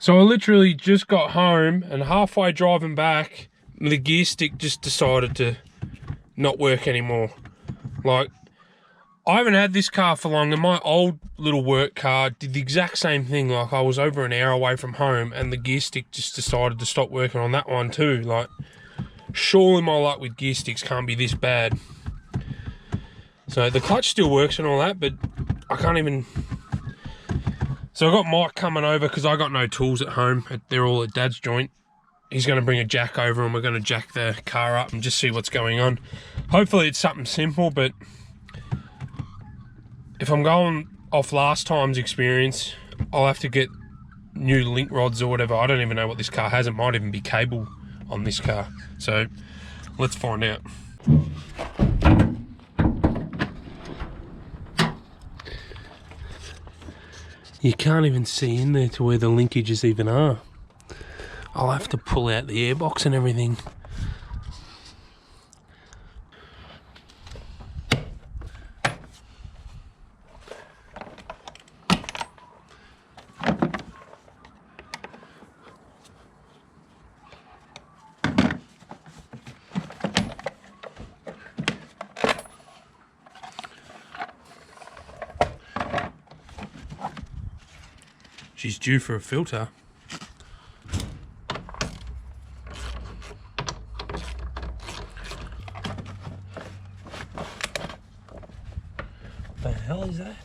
So I literally just got home, and halfway driving back, the gear stick just decided to not work anymore. Like, I haven't had this car for long, and my old little work car did the exact same thing. Like, I was over an hour away from home, and the gear stick just decided to stop working on that one too. Like, surely my luck with gear sticks can't be this bad. So the clutch still works and all that, but I can't even... So I got Mike coming over because I got no tools at home. They're all at Dad's joint. He's going to bring a jack over and we're going to jack the car up and just see what's going on. Hopefully it's something simple, but if I'm going off last time's experience, I'll have to get new link rods or whatever. I don't even know what this car has. It might even be cable on this car. So let's find out. You can't even see in there to where the linkages even are. I'll have to pull out the airbox and everything. She's due for a filter. The hell is that?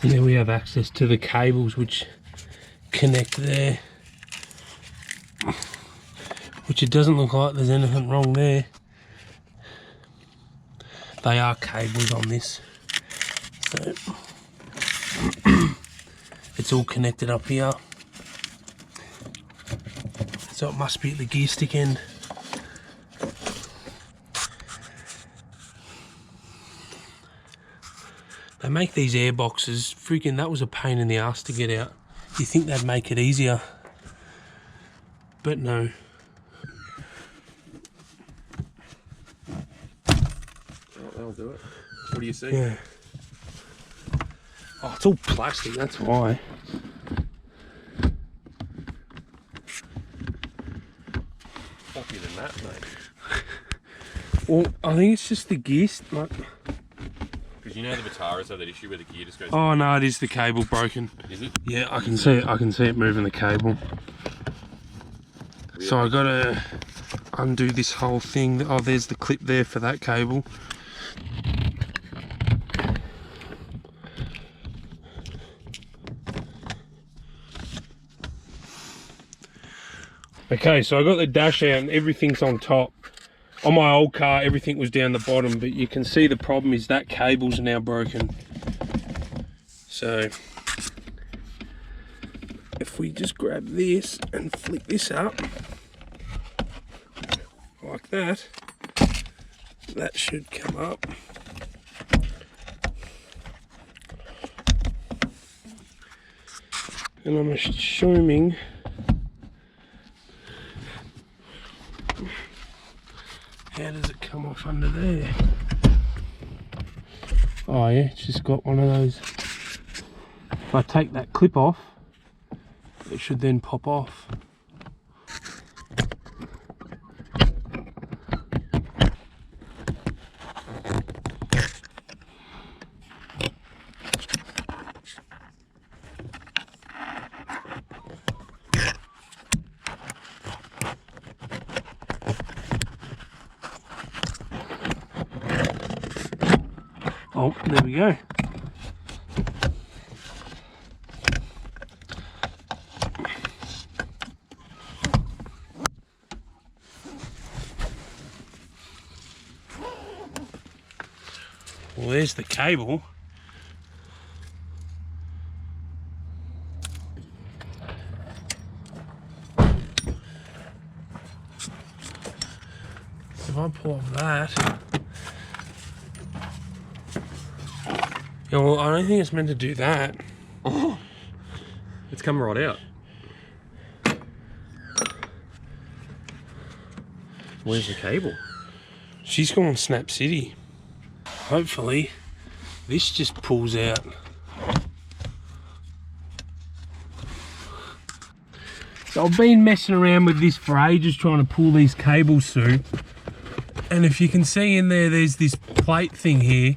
And then we have access to the cables which connect there, which it doesn't look like there's anything wrong there. They are cables on this, so it's all connected up here, so it must be at the gear stick end. They make these air boxes, freaking that was a pain in the ass to get out. You think they'd make it easier, but no. Oh, that'll do it. What do you see? Yeah. Oh, it's all plastic, that's why. Floppier than that, mate. Well, I think it's just the gear, like... Because you know the Vitaras have that issue where the gear just goes... Oh no, it is the cable broken. Is it? Yeah, I can see it. I can see it moving the cable. Really? So I gotta undo this whole thing. Oh, there's the clip there for that cable. Okay, so I got the dash out and everything's on top. On my old car, everything was down the bottom, but you can see the problem is that cable's now broken. So, if we just grab this and flick this up like that, that should come up. And I'm assuming how does it come off under there? Oh yeah, it's just got one of those. If I take that clip off, it should then pop off. Oh, there we go. Well, there's the cable. So if I pull off that, yeah, well, I don't think it's meant to do that. Oh, it's come right out. Where's the cable? She's gone Snap City. Hopefully, this just pulls out. So I've been messing around with this for ages trying to pull these cables through. And if you can see in there, there's this plate thing here.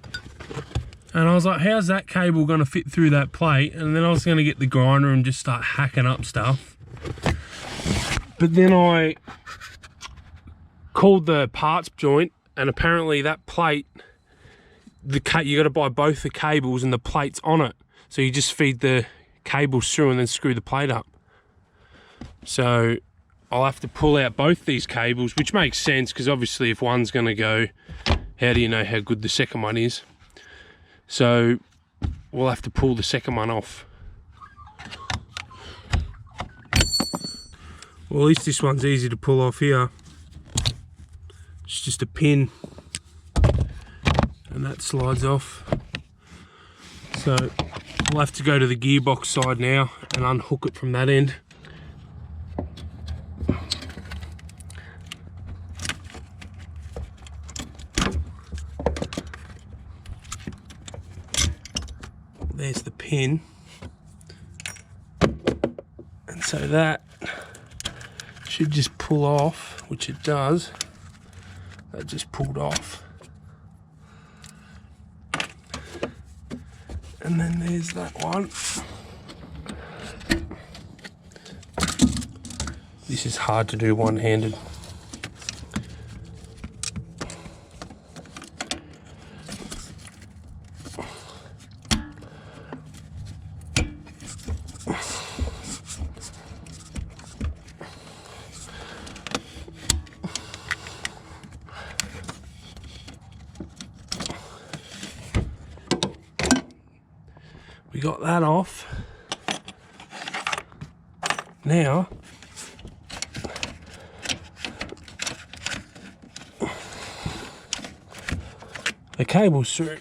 And I was like, how's that cable going to fit through that plate? And then I was going to get the grinder and just start hacking up stuff. But then I called the parts joint, and apparently that plate, you got to buy both the cables and the plates on it. So you just feed the cables through and then screw the plate up. So I'll have to pull out both these cables, which makes sense because obviously if one's going to go, how do you know how good the second one is? So we'll have to pull the second one off. Well, at least this one's easy to pull off here. It's just a pin and that slides off. So we'll have to go to the gearbox side now and unhook it from that end. There's the pin, and so that should just pull off, which it does. That just pulled off, and then there's that one. This is hard to do one-handed. We got that off. Now, the cable's through.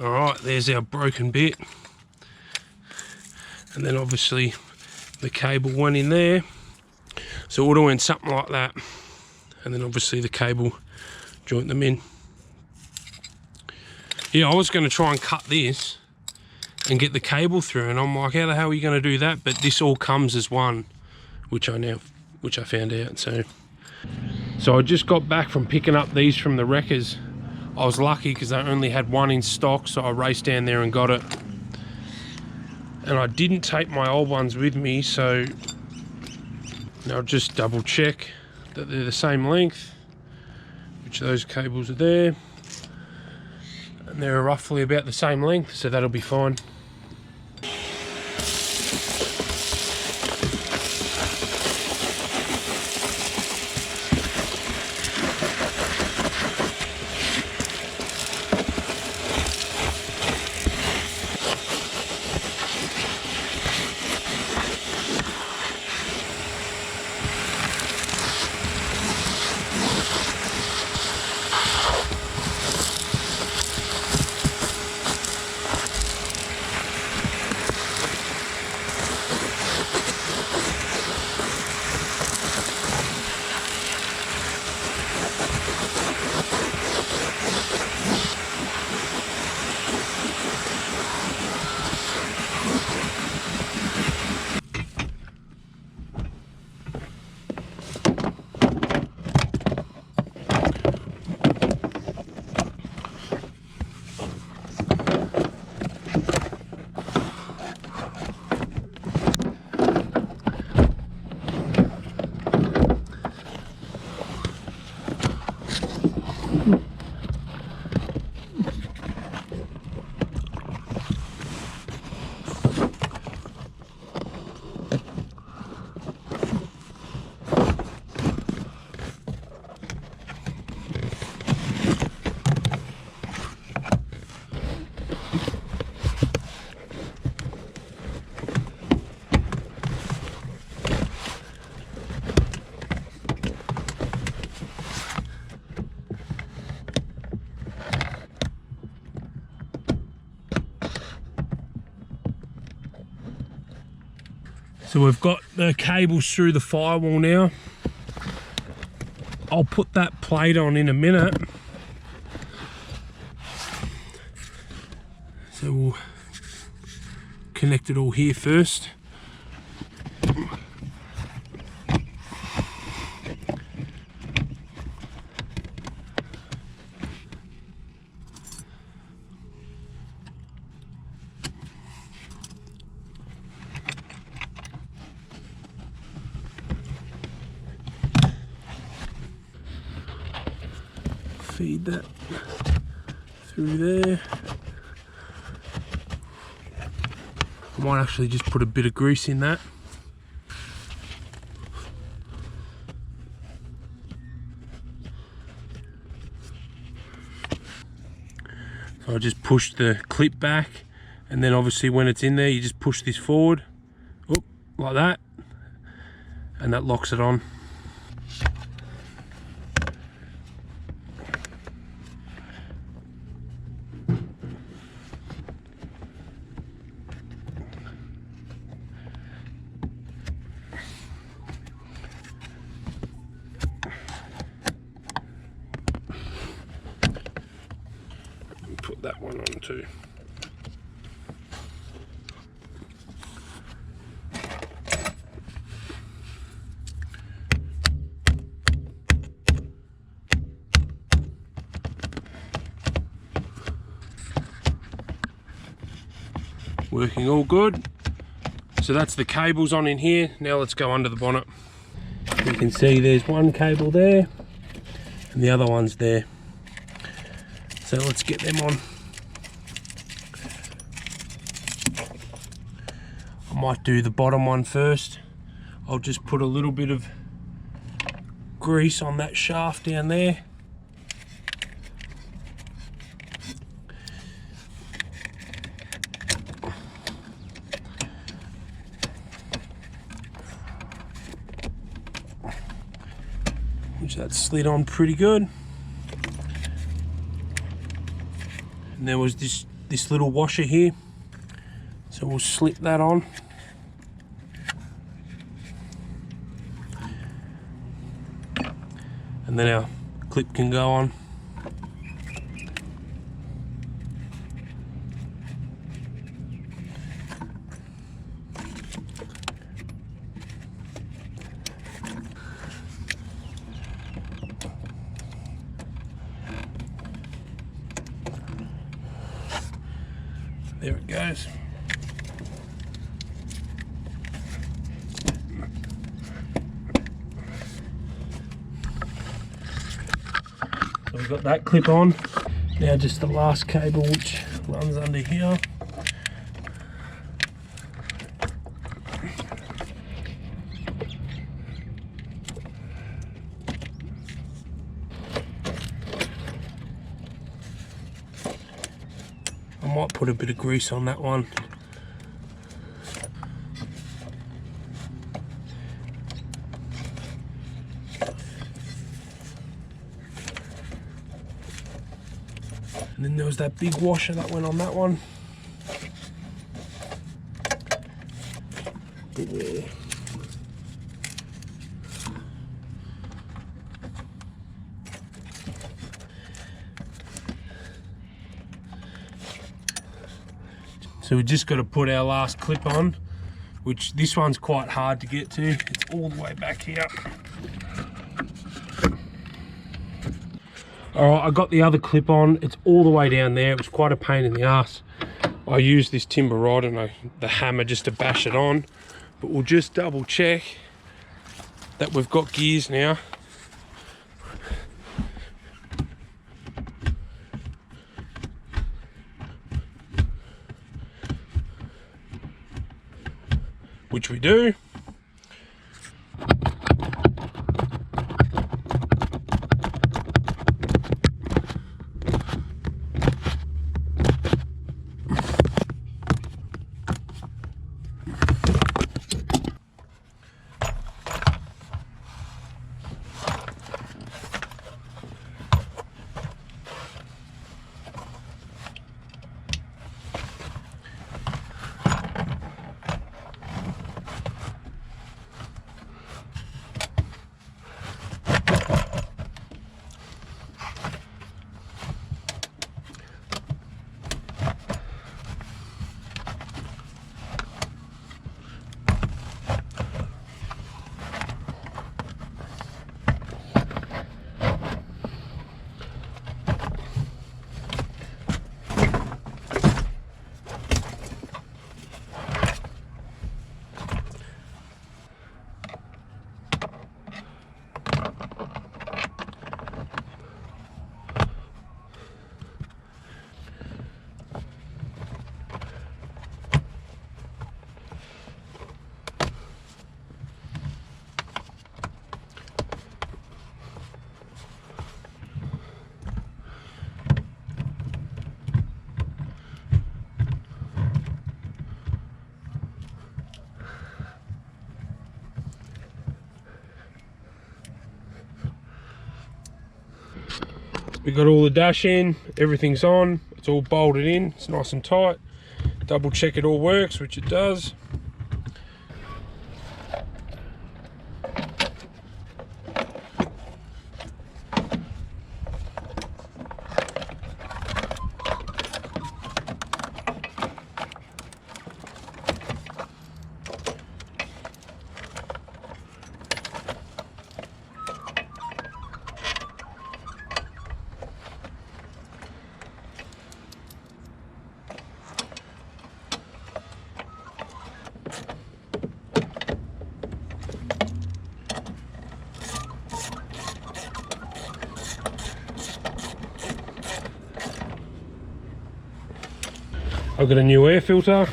Alright, there's our broken bit. And then obviously the cable went in there. So it would have went something like that. And then obviously the cable joint them in. Yeah, I was going to try and cut this and get the cable through, and I'm like, how the hell are you going to do that? But this all comes as one, which I found out. So I just got back from picking up these from the wreckers. I was lucky because they only had one in stock, so I raced down there and got it. And I didn't take my old ones with me, so I'll just double check that they're the same length, which those cables are there. And they're roughly about the same length, so that'll be fine. So we've got the cables through the firewall now. I'll put that plate on in a minute. So we'll connect it all here first. Feed that through there. I might actually just put a bit of grease in that. So I just push the clip back, and then obviously when it's in there you just push this forward, like that, and that locks it on. Put that one on too. Working all good. So that's the cables on in here. Now let's go under the bonnet. You can see there's one cable there and the other one's there. So let's get them on. I might do the bottom one first. I'll just put a little bit of grease on that shaft down there. Which that slid on pretty good. And there was this little washer here, so we'll slip that on. And then our clip can go on. There it goes. So we've got that clip on. Now just the last cable, which runs under here. I might put a bit of grease on that one. And then there was that big washer that went on that one. Yeah. So we just got to put our last clip on, which this one's quite hard to get to. It's all the way back here. Alright, I got the other clip on. It's all the way down there. It was quite a pain in the ass. I used this timber rod and the hammer just to bash it on. But we'll just double check that we've got gears now. Which we do. We got all the dash in, everything's on, it's all bolted in, it's nice and tight. Double check it all works, which it does. I've got a new air filter.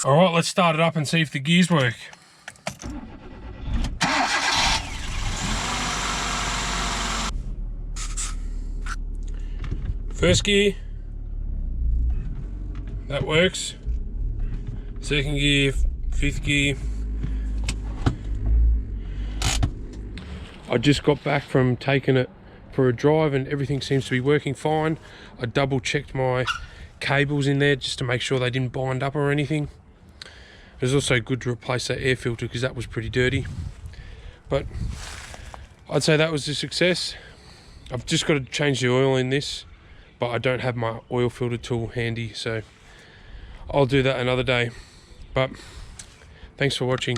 All right, let's start it up and see if the gears work. First gear, that works. Second gear, fifth gear. I just got back from taking it for a drive and everything seems to be working fine. I double checked my cables in there just to make sure they didn't bind up or anything. It was also good to replace that air filter because that was pretty dirty. But I'd say that was a success. I've just got to change the oil in this, but I don't have my oil filter tool handy, so I'll do that another day. But thanks for watching.